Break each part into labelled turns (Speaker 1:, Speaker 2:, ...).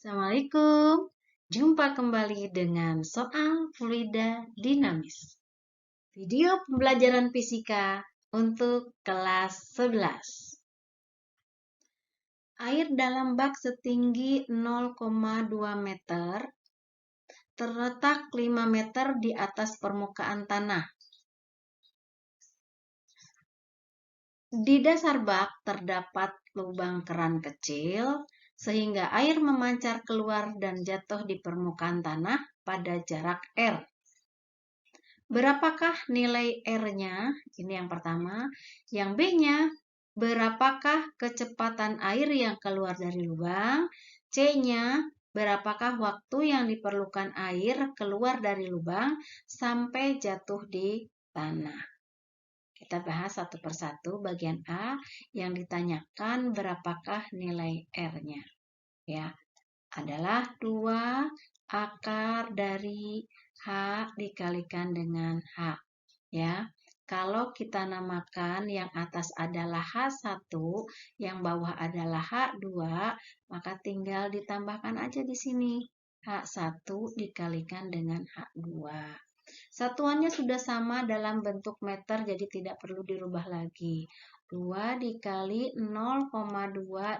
Speaker 1: Assalamualaikum. Jumpa kembali dengan soal fluida dinamis. Video pembelajaran fisika untuk kelas 11. Air dalam bak setinggi 0,2 meter terletak 5 meter di atas permukaan tanah. Di dasar bak terdapat lubang keran kecil sehingga air memancar keluar dan jatuh di permukaan tanah pada jarak R. Berapakah nilai R-nya? Ini yang pertama. Yang B-nya, berapakah kecepatan air yang keluar dari lubang? C-nya, berapakah waktu yang diperlukan air keluar dari lubang sampai jatuh di tanah? Kita bahas satu persatu. Bagian A yang ditanyakan berapakah nilai R-nya. Ya, adalah 2 akar dari H dikalikan dengan H. Ya, kalau kita namakan yang atas adalah H1, yang bawah adalah H2, maka tinggal ditambahkan aja di sini. H1 dikalikan dengan H2. Satuannya sudah sama dalam bentuk meter, jadi tidak perlu dirubah lagi. 2 dikali 0,2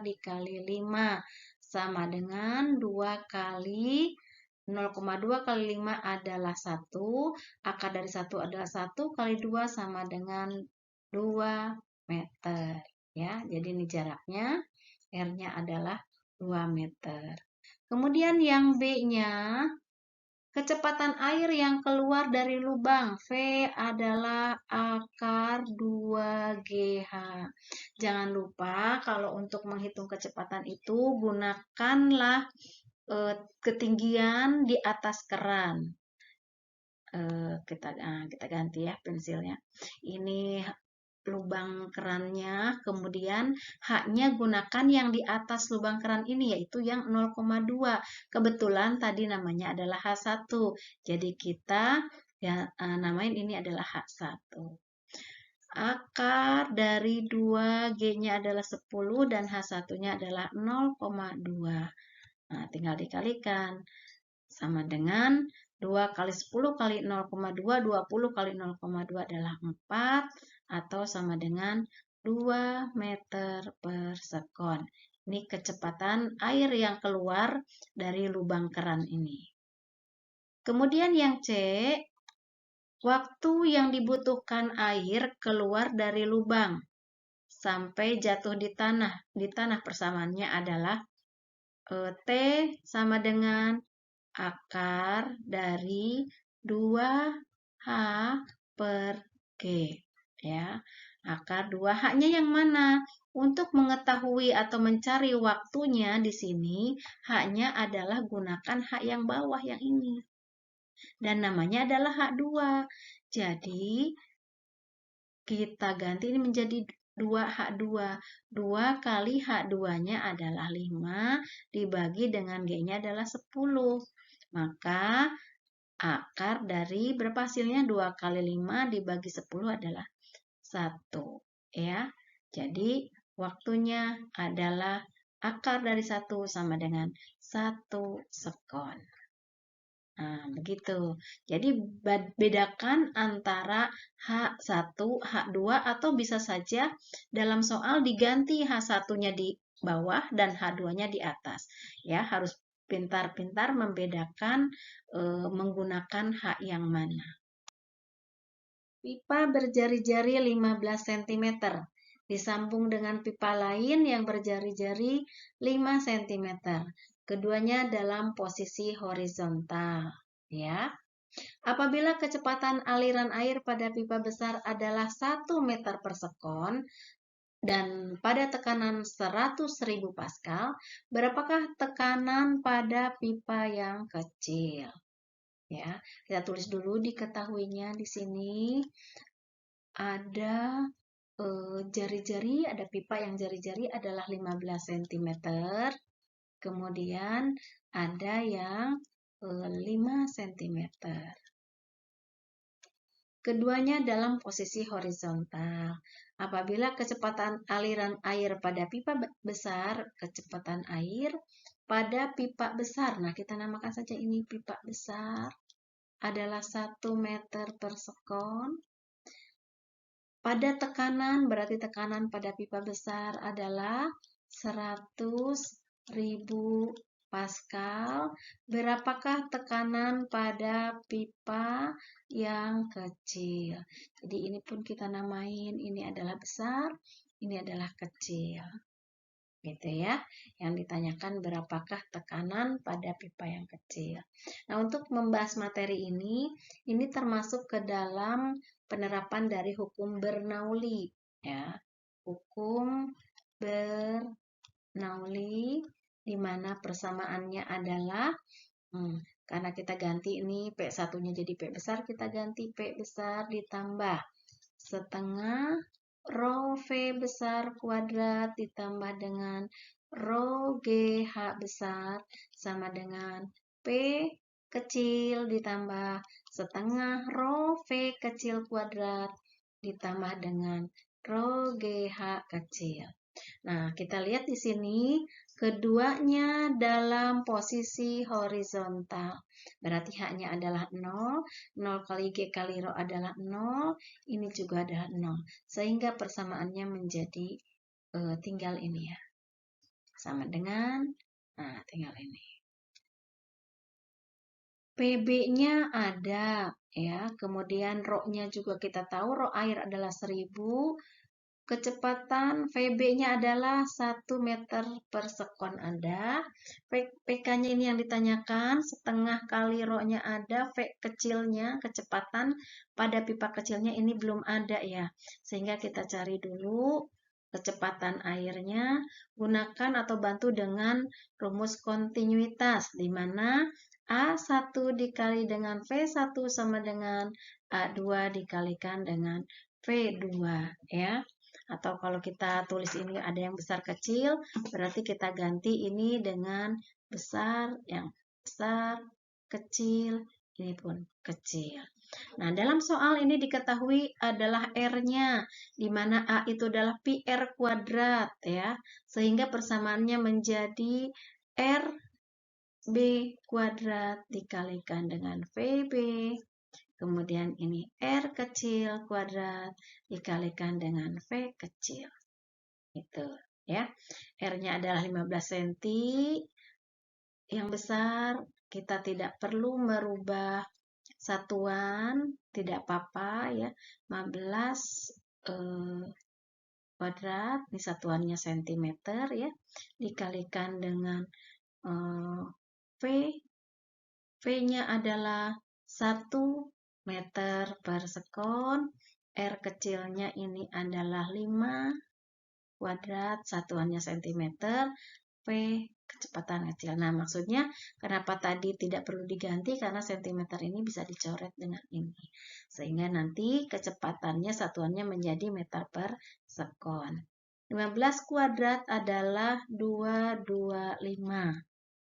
Speaker 1: dikali 5 sama dengan 2 kali 0,2 kali 5 adalah 1. Akar dari 1 adalah 1 kali 2 sama dengan 2 meter. Ya, jadi ini jaraknya. R-nya adalah 2 meter. Kemudian yang B-nya, kecepatan air yang keluar dari lubang. V adalah akar 2GH. Jangan lupa kalau untuk menghitung kecepatan itu gunakanlah ketinggian di atas keran. Kita ganti ya pensilnya. Ini lubang kerannya, kemudian H-nya gunakan yang di atas lubang keran ini, yaitu yang 0,2. Kebetulan tadi namanya adalah H1, jadi kita ya namain ini adalah H1. Akar dari 2G-nya adalah 10 dan H1-nya adalah 0,2. Nah, tinggal dikalikan. Sama dengan 2 kali 10 kali 0,2, 20 kali 0,2 adalah 4, atau sama dengan 2 meter per sekon. Ini kecepatan air yang keluar dari lubang keran ini. Kemudian yang C, waktu yang dibutuhkan air keluar dari lubang sampai jatuh di tanah. Di tanah persamaannya adalah T sama dengan akar dari 2H per G. Ya, akar 2H-nya yang mana? Untuk mengetahui atau mencari waktunya di sini, H-nya adalah gunakan H yang bawah yang ini. Dan namanya adalah H2. Jadi, kita ganti ini menjadi 2H2. 2 kali H2-nya adalah 5, dibagi dengan G-nya adalah 10. Maka akar dari berapa hasilnya? 2 kali 5 dibagi 10 adalah 1. Ya. Jadi waktunya adalah akar dari 1 sama dengan 1 sekon. Nah, begitu. Jadi bedakan antara H1, H2, atau bisa saja dalam soal diganti H1-nya di bawah dan H2-nya di atas. Ya, harus pintar-pintar membedakan menggunakan H yang mana. Pipa berjari-jari 15 cm disambung dengan pipa lain yang berjari-jari 5 cm. Keduanya dalam posisi horizontal, ya. Apabila kecepatan aliran air pada pipa besar adalah 1 meter per sekon dan pada tekanan 100.000 Pascal, berapakah tekanan pada pipa yang kecil? Ya, kita tulis dulu diketahuinya di sini ada jari-jari, ada pipa yang jari-jari adalah 15 cm. Kemudian ada yang 5 cm. Keduanya dalam posisi horizontal. Apabila kecepatan aliran air pada pipa besar, kecepatan air pada pipa besar. Nah, kita namakan saja ini pipa besar adalah 1 meter per sekon. Pada tekanan, berarti tekanan pada pipa besar adalah 100.000 Pascal. Berapakah tekanan pada pipa yang kecil? Jadi ini pun kita namain, ini adalah besar, ini adalah kecil. Gitu ya. Yang ditanyakan berapakah tekanan pada pipa yang kecil. Nah, untuk membahas materi ini termasuk ke dalam penerapan dari hukum Bernoulli ya. Hukum Bernoulli di mana persamaannya adalah karena kita ganti ini P1-nya jadi P besar, kita ganti P besar ditambah setengah rho V besar kuadrat ditambah dengan rho GH besar sama dengan P kecil ditambah setengah rho V kecil kuadrat ditambah dengan rho GH kecil. Nah, kita lihat di sini keduanya dalam posisi horizontal. Berarti H-nya adalah 0, 0 kali G kali Rho adalah 0, ini juga adalah 0. Sehingga persamaannya menjadi tinggal ini ya. Sama dengan, nah tinggal ini. PB-nya ada ya, kemudian Rho-nya juga kita tahu, Rho air adalah 1000. Kecepatan VB-nya adalah 1 meter per sekon ada. PK-nya ini yang ditanyakan, setengah kali Rho-nya ada, V kecilnya, kecepatan pada pipa kecilnya ini belum ada ya. Sehingga kita cari dulu kecepatan airnya, gunakan atau bantu dengan rumus kontinuitas, di mana A1 dikali dengan V1 sama dengan A2 dikalikan dengan V2 ya. Atau kalau kita tulis ini ada yang besar kecil, berarti kita ganti ini dengan besar, yang besar, kecil, ini pun kecil. Nah, dalam soal ini diketahui adalah R-nya, di mana A itu adalah pi R kuadrat, ya. Sehingga persamaannya menjadi RB kuadrat dikalikan dengan VB. Kemudian ini R kecil kuadrat dikalikan dengan V kecil. Itu ya. R-nya adalah 15 cm. Yang besar kita tidak perlu merubah satuan, tidak apa-apa ya. 15 kuadrat, ini satuannya cm ya. Dikalikan dengan V. V-nya adalah 1 meter per sekon, R kecilnya ini adalah 5 kuadrat, satuannya cm, V kecepatan kecil. Nah, maksudnya kenapa tadi tidak perlu diganti, karena cm ini bisa dicoret dengan ini. Sehingga nanti kecepatannya satuannya menjadi meter per sekon. 15 kuadrat adalah 225.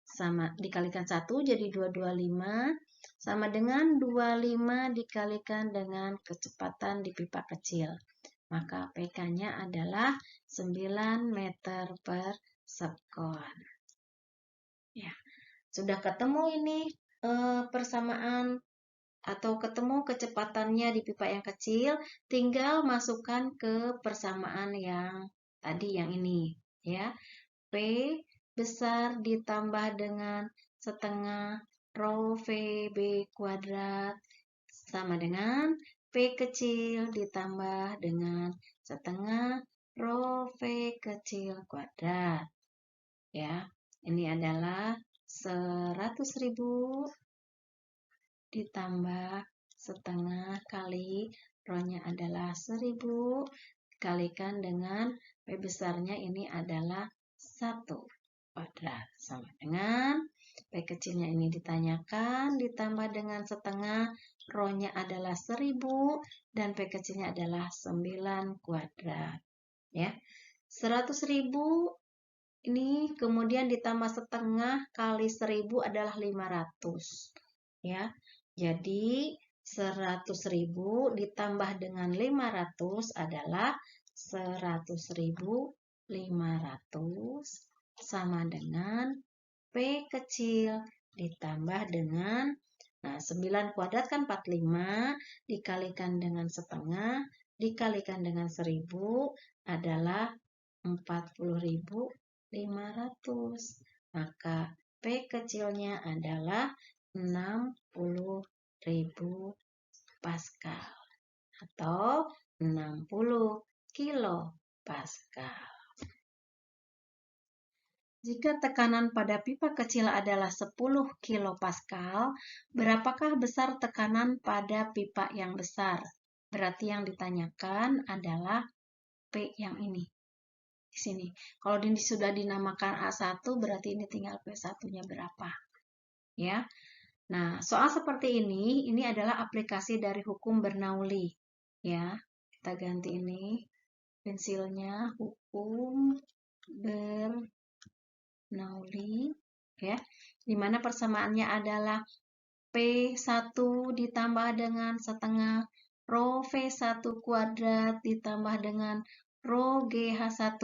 Speaker 1: Sama dikalikan 1 jadi 225. Sama dengan 25 dikalikan dengan kecepatan di pipa kecil. Maka PK-nya adalah 9 meter per sekon. Ya, sudah ketemu ini persamaan atau ketemu kecepatannya di pipa yang kecil, tinggal masukkan ke persamaan yang tadi yang ini, ya. P besar ditambah dengan setengah rho VB kuadrat sama dengan P kecil ditambah dengan setengah rho V kecil kuadrat. Ya, ini adalah 100.000 ditambah setengah kali rho-nya adalah 1000 dikalikan dengan P besarnya ini adalah 1 kuadrat sama dengan P kecilnya ini ditanyakan ditambah dengan setengah, rho-nya adalah 1000 dan P kecilnya adalah 9 kuadrat. Ya. 100.000 ini kemudian ditambah setengah kali 1000 adalah 500. Ya. Jadi 100.000 ditambah dengan 500 adalah 100.500 sama dengan P kecil ditambah dengan, nah 9 kuadrat kan 45, dikalikan dengan setengah, dikalikan dengan 1000 adalah 40.500. Maka P kecilnya adalah 60.000 Pascal atau 60 kilopascal. Jika tekanan pada pipa kecil adalah 10 kilopascal, berapakah besar tekanan pada pipa yang besar? Berarti yang ditanyakan adalah P yang ini. Di sini. Kalau ini sudah dinamakan A1, berarti ini tinggal P1-nya berapa. Ya. Nah, soal seperti ini adalah aplikasi dari hukum Bernoulli. Ya, kita ganti ini pensilnya, hukum Bernoulli, ya, dimana persamaannya adalah P1 ditambah dengan setengah rho V1 kuadrat ditambah dengan rho GH1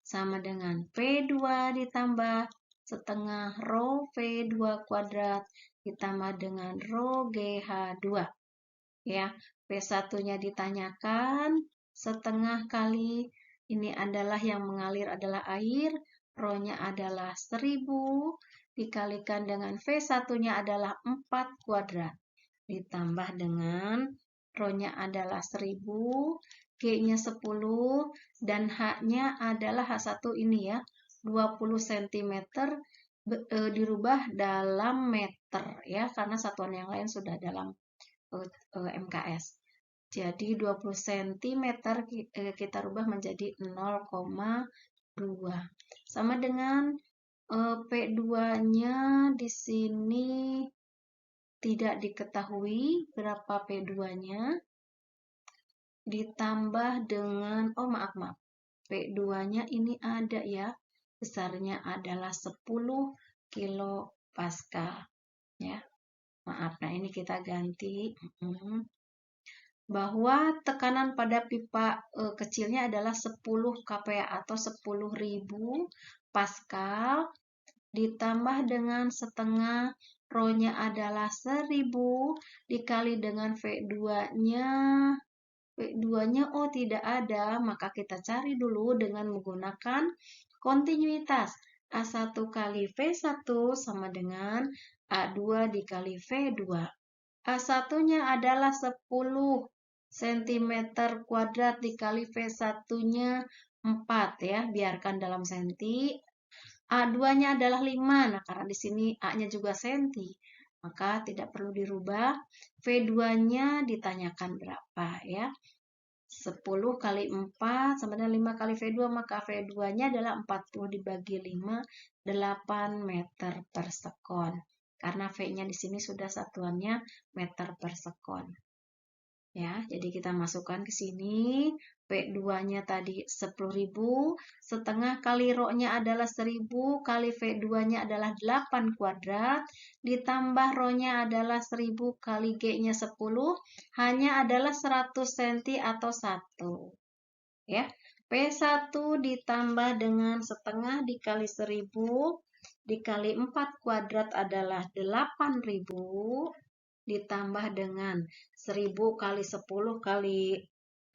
Speaker 1: sama dengan P2 ditambah setengah rho V2 kuadrat ditambah dengan rho GH2. Ya, P1-nya ditanyakan setengah kali, ini adalah yang mengalir adalah air, rho-nya adalah 1000, dikalikan dengan V1-nya adalah 4 kuadrat, ditambah dengan rho-nya adalah 1000, G-nya 10, dan H-nya adalah H1 ini ya, 20 cm dirubah dalam meter ya, karena satuan yang lain sudah dalam MKS. Jadi 20 cm kita rubah menjadi 0,2. Sama dengan P2-nya di sini tidak diketahui berapa P2-nya. Ditambah dengan, P2-nya ini ada ya. Besarnya adalah 10 kilopascal. Ya. Maaf, nah ini kita ganti. Bahwa tekanan pada pipa kecilnya adalah 10 kPa atau 10.000 Pascal ditambah dengan setengah rho-nya adalah 1000 dikali dengan V2-nya. V2-nya tidak ada, maka kita cari dulu dengan menggunakan kontinuitas. A1 kali V1 sama dengan A2 dikali V2. A1-nya adalah 10 cm kuadrat dikali V1-nya 4 ya, biarkan dalam senti. A2-nya adalah 5, nah karena di sini A-nya juga senti, maka tidak perlu dirubah. V2-nya ditanyakan berapa ya. 10 kali 4 sama dengan 5 kali V2, maka V2-nya adalah 40 dibagi 5, 8 meter per sekon. Karena V-nya di sini sudah satuannya meter per sekon. Ya, jadi kita masukkan ke sini. V2-nya tadi 10.000, setengah kali rho-nya adalah 1000, kali V2-nya adalah 8 kuadrat, ditambah rho-nya adalah 1000 kali G-nya 10, hanya adalah 100 cm atau 1. Ya, P1 ditambah dengan setengah dikali 1000, dikali 4 kuadrat adalah 8.000, ditambah dengan 1000 kali 10 kali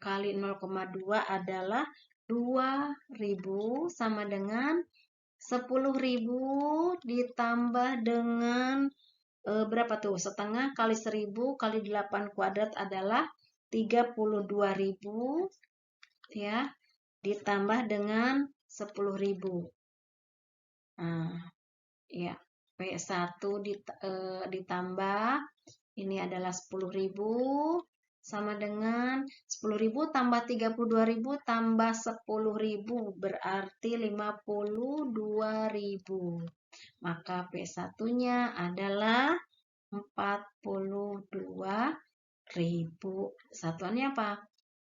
Speaker 1: 0,2 adalah 2000 sama dengan 10.000 ditambah dengan berapa tuh? Setengah kali 1000 kali 8 kuadrat adalah 32.000 ya, ditambah dengan 10.000. Nah, ya, P1 ditambah ini adalah 10.000 sama dengan 10.000 tambah 32.000 tambah 10.000 berarti 52.000. Maka P1-nya adalah 42.000. Satuannya apa?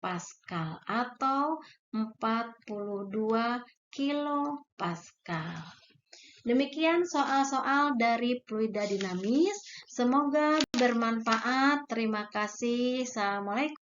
Speaker 1: Pascal atau 42 kilopascal. Demikian soal-soal dari fluida dinamis. Semoga bermanfaat. Terima kasih. Assalamualaikum.